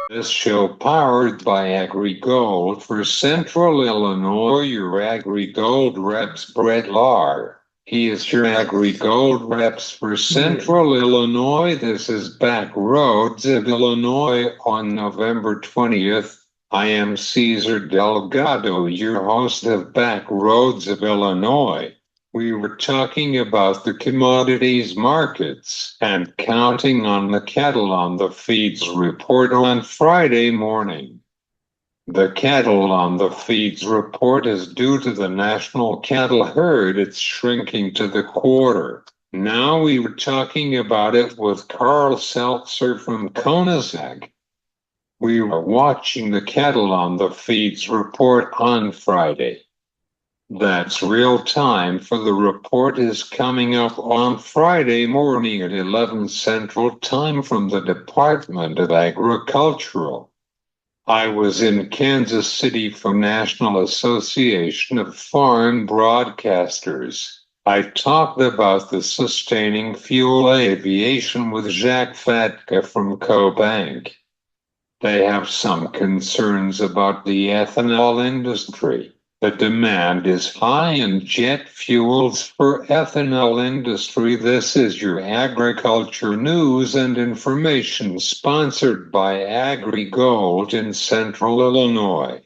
This show powered by AgriGold for Central Illinois, your AgriGold reps Brett Lahr. He is your AgriGold reps for Central Illinois. This is Back Roads of Illinois on November 20th. I am Cesar Delgado, your host of Back Roads of Illinois. We were talking about the commodities markets and counting on the cattle on the feeds report on Friday morning. The cattle on the feeds report is due to the national cattle herd. It's shrinking to the quarter. Now we were talking about it with Karl Seltzer from conus. We were watching the cattle on the feeds report on Friday. That's real time, for the report is coming up on Friday morning at 11 Central Time from the Department of Agriculture. I was in Kansas City for National Association of Farm Broadcasters. I talked about the sustaining fuel aviation with Jacques Fatka from CoBank. They have some concerns about the ethanol industry. The demand is high in jet fuels for ethanol industry. This is your agriculture news and information sponsored by AgriGold in Central Illinois.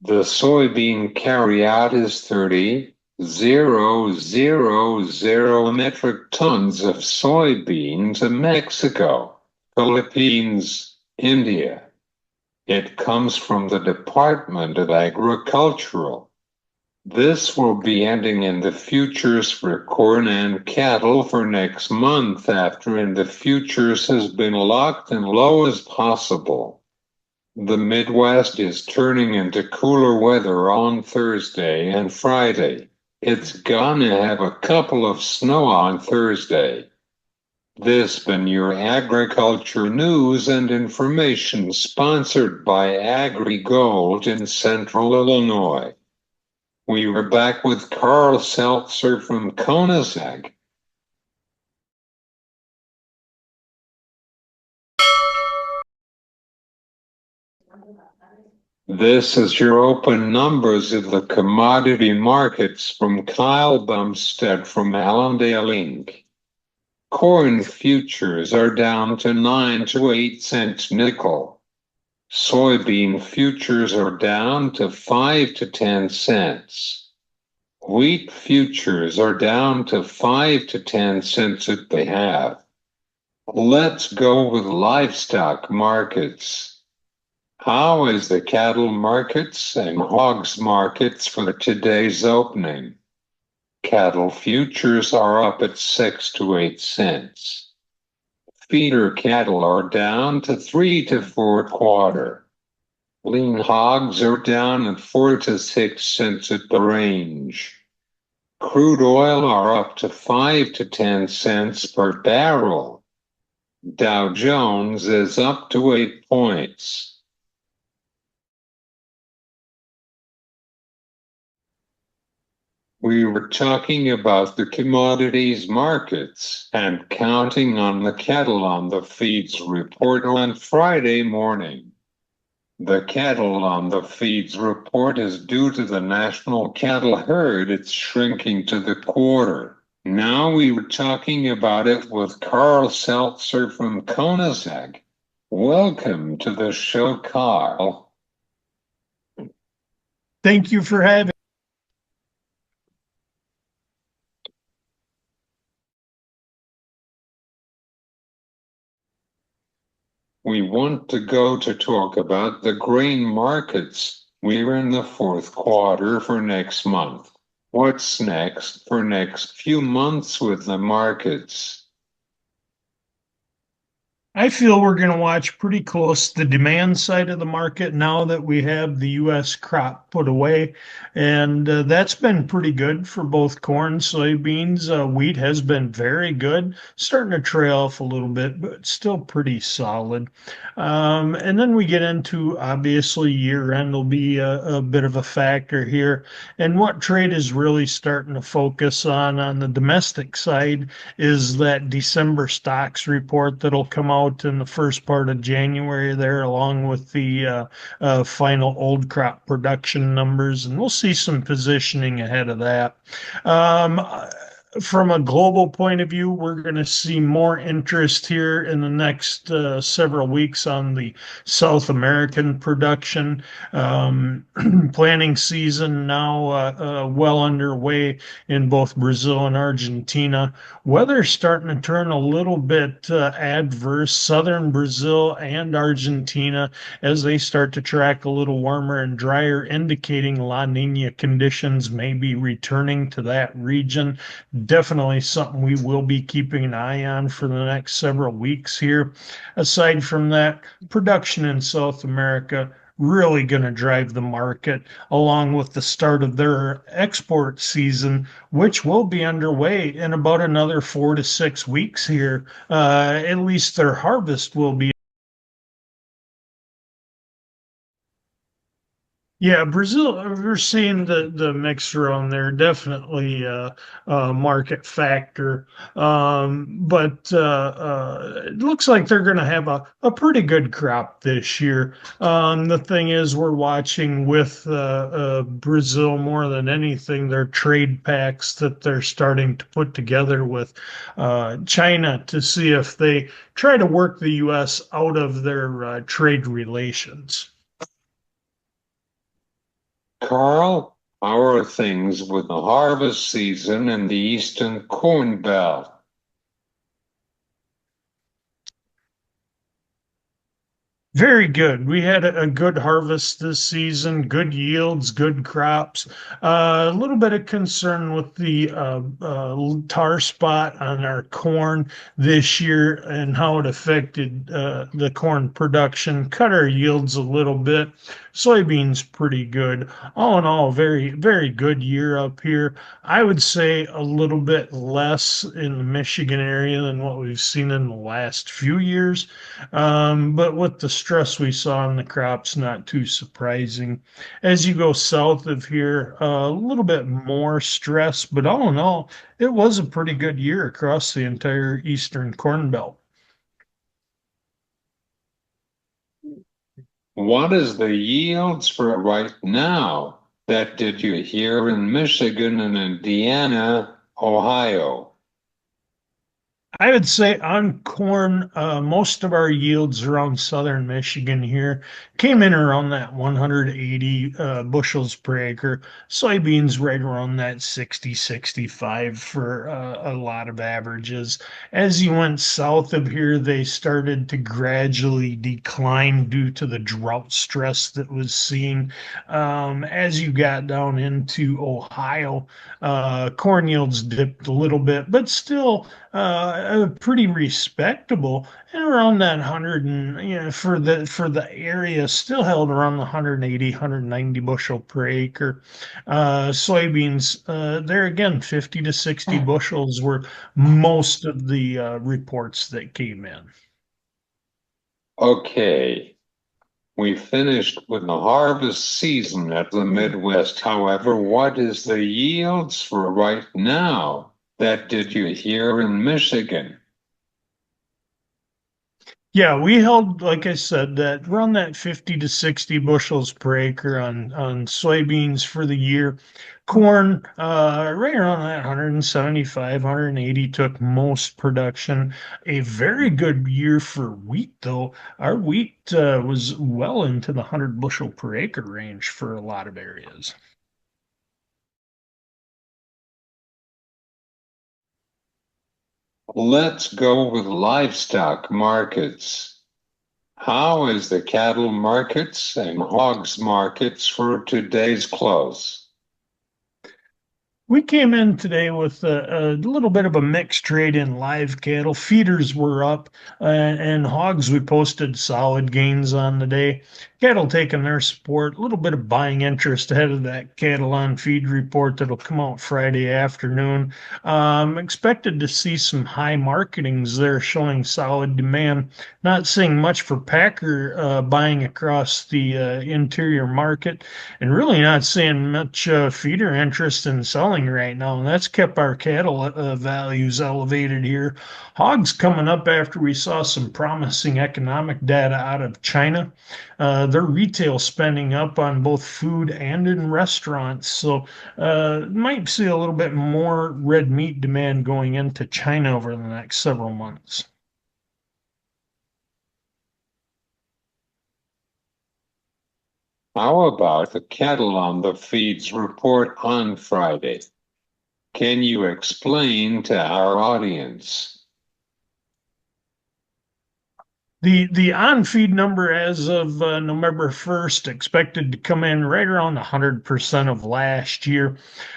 The soybean carryout is 30,000 metric tons of soybean to Mexico, Philippines, India. It comes from the Department of Agriculture. This will be ending in the futures for corn and cattle for next month, after in the futures has been locked in low as possible. The Midwest is turning into cooler weather on Thursday and Friday. It's gonna have a couple of snow on Thursday. This been your agriculture news and information sponsored by AgriGold in Central Illinois. We were back with Karl Seltzer from conus. This is your open numbers of the commodity markets from Kyle Bumstead from Allendale Inc. Corn futures are down to 9 to 8 cents nickel. Soybean futures are down to 5 to 10 cents. Wheat futures are down to 5 to 10 cents at the half. Let's go with livestock markets. How is the cattle markets and hogs markets for today's opening? Cattle futures are up at 6 to 8 cents. Feeder cattle are down to 3 to 4/4. Lean hogs are down at 4 to 6 cents at the range. Crude oil are up to 5 to 10 cents per barrel. Dow Jones is up to 8 points. We were talking about the commodities markets and counting on the cattle on the feeds report on Friday morning. The cattle on the feeds report is due to the national cattle herd. It's shrinking to the quarter. Now we were talking about it with Karl Seltzer from conus. Welcome to the show, Karl. Thank you for having. We want to go to talk about the grain markets. We're in the fourth quarter for next month. What's next for next few months with the markets? I feel we're going to watch pretty close the demand side of the market now that we have the U.S. crop put away. And that's been pretty good for both corn, soybeans. Wheat has been very good, starting to trail off a little bit, but still pretty solid. And then we get into, obviously, year end will be a bit of a factor here. And what trade is really starting to focus on the domestic side is that December stocks report that'll come out out in the first part of January there, along with the final old crop production numbers, and we'll see some positioning ahead of that. Um, from a global point of view, we're going to see more interest here in the next several weeks on the South American production. Planting season now well underway in both Brazil and Argentina. Weather's starting to turn a little bit adverse. Southern Brazil and Argentina, as they start to track a little warmer and drier, indicating La Nina conditions may be returning to that region. Definitely something we will be keeping an eye on for the next several weeks here. Aside from that, production in South America really going to drive the market, along with the start of their export season, which will be underway in about another 4 to 6 weeks here. At least their harvest will be. Yeah, Brazil, we're seeing the mixer on there, definitely a market factor. But it looks like they're going to have a pretty good crop this year. The thing is, we're watching with Brazil more than anything, their trade pacts that they're starting to put together with China to see if they try to work the U.S. out of their trade relations. Karl, how are things with the harvest season in the Eastern Corn Belt? Very good. We had a good harvest this season, good yields, good crops. A little bit of concern with the tar spot on our corn this year and how it affected the corn production. Cut our yields a little bit. Soybeans pretty good. All in all, very, very good year up here. I would say a little bit less in the Michigan area than what we've seen in the last few years. But with the stress we saw in the crops, not too surprising. As you go south of here, a little bit more stress, but all in all, it was a pretty good year across the entire eastern corn belt. What is the yields for right now? That did you hear in Michigan and Indiana, Ohio? I would say on corn, most of our yields around southern Michigan here came in around that 180 bushels per acre. Soybeans right around that 60, 65 for a lot of averages. As you went south of here, they started to gradually decline due to the drought stress that was seen. As you got down into Ohio, corn yields dipped a little bit, but still pretty respectable, and around that 100, and for the area still held around the 180 190 bushel per acre. Soybeans there again 50 to 60 bushels were most of the reports that came in. Okay, we finished with the harvest season at the Midwest. However, what is the yields for right now? That did you hear in Michigan? Yeah, we held, like I said, that around that 50 to 60 bushels per acre on soybeans for the year. Corn, right around that 175, 180 took most production. A very good year for wheat, though. Our wheat was well into the 100 bushel per acre range for a lot of areas. Let's go with livestock markets. How is the cattle markets and hogs markets for today's close? We came in today with a little bit of a mixed trade in live cattle. Feeders were up, and hogs we posted solid gains on the day. Cattle taking their support, a little bit of buying interest ahead of that cattle on feed report that'll come out Friday afternoon. Expected to see some high marketings there showing solid demand. Not seeing much for packer buying across the interior market, and really not seeing much feeder interest in selling selling right now, and that's kept our cattle values elevated here. Hogs coming up after we saw some promising economic data out of China. Their retail spending up on both food and in restaurants. So might see a little bit more red meat demand going into China over the next several months. How about the cattle on the feeds report on Friday? Can you explain to our audience? The on-feed number as of November 1st expected to come in right around 100% of last year.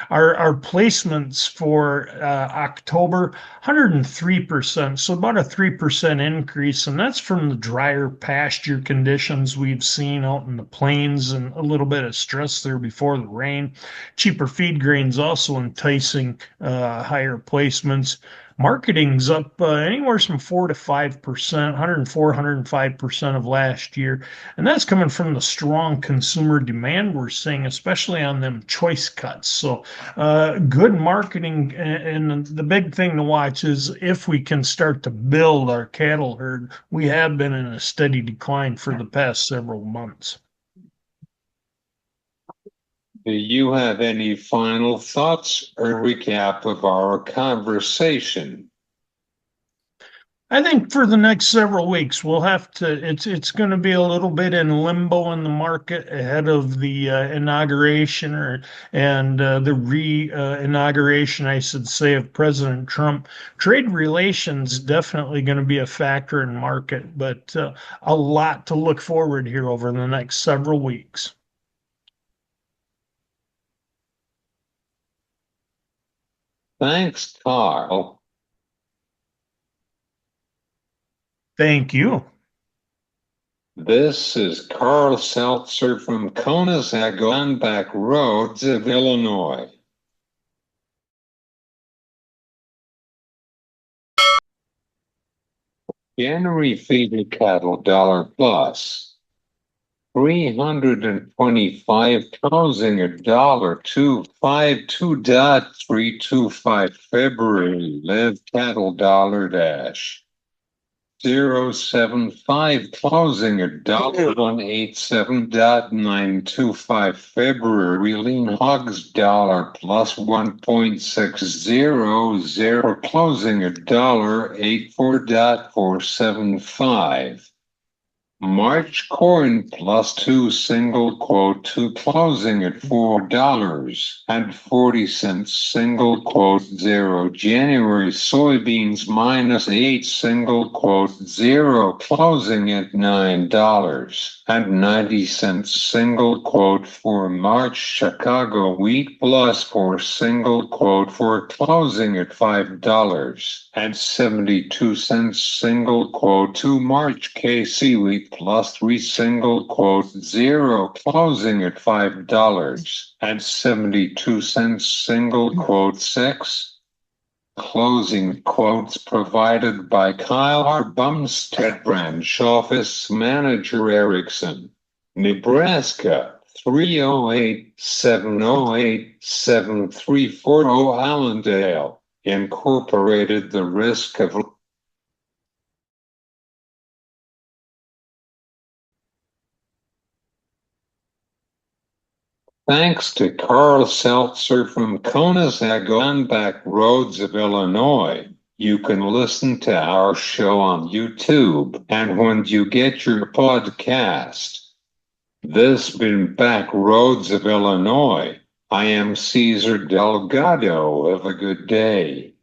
Our placements for October, 103%, so about a 3% increase, and that's from the drier pasture conditions we've seen out in the plains and a little bit of stress there before the rain. Cheaper feed grains also enticing higher placements. Marketing's up anywhere from 4 to 5%, 104, 105% of last year. And that's coming from the strong consumer demand we're seeing, especially on them choice cuts. So, good marketing. And the big thing to watch is if we can start to build our cattle herd. We have been in a steady decline for the past several months. Do you have any final thoughts or recap of our conversation? I think for the next several weeks, we'll have to, it's going to be a little bit in limbo in the market ahead of the inauguration and the re-inauguration, I should say, of President Trump. Trade relations definitely going to be a factor in market, but a lot to look forward here over the next several weeks. Thanks, Karl. Thank you. This is Karl Seltzer from conus Back Roads of Illinois. January feeder cattle dollar plus 325,000 $252.325 February live cattle dollar dash 075 closing at $187.925 February lean hogs dollar plus 1.600 closing at $84.475 March corn plus 2 single quote 2 closing at $4.40 single quote 0 January soybeans minus 8 single quote 0 closing at $9.90 single quote for March Chicago wheat plus 4 single quote 4 closing at $5.72 single quote 2 March KC wheat plus 3 single quote 0 closing at $5.72 single quote 6 closing quotes provided by Kyle R. Bumstead branch office manager Erickson, Nebraska 308-708-7340 Allendale Incorporated. The risk of Thanks to Karl Seltzer from conus Back Roads of Illinois. You can listen to our show on YouTube and when you get your podcast. This been Back Roads of Illinois. I am Cesar Delgado. Have a good day.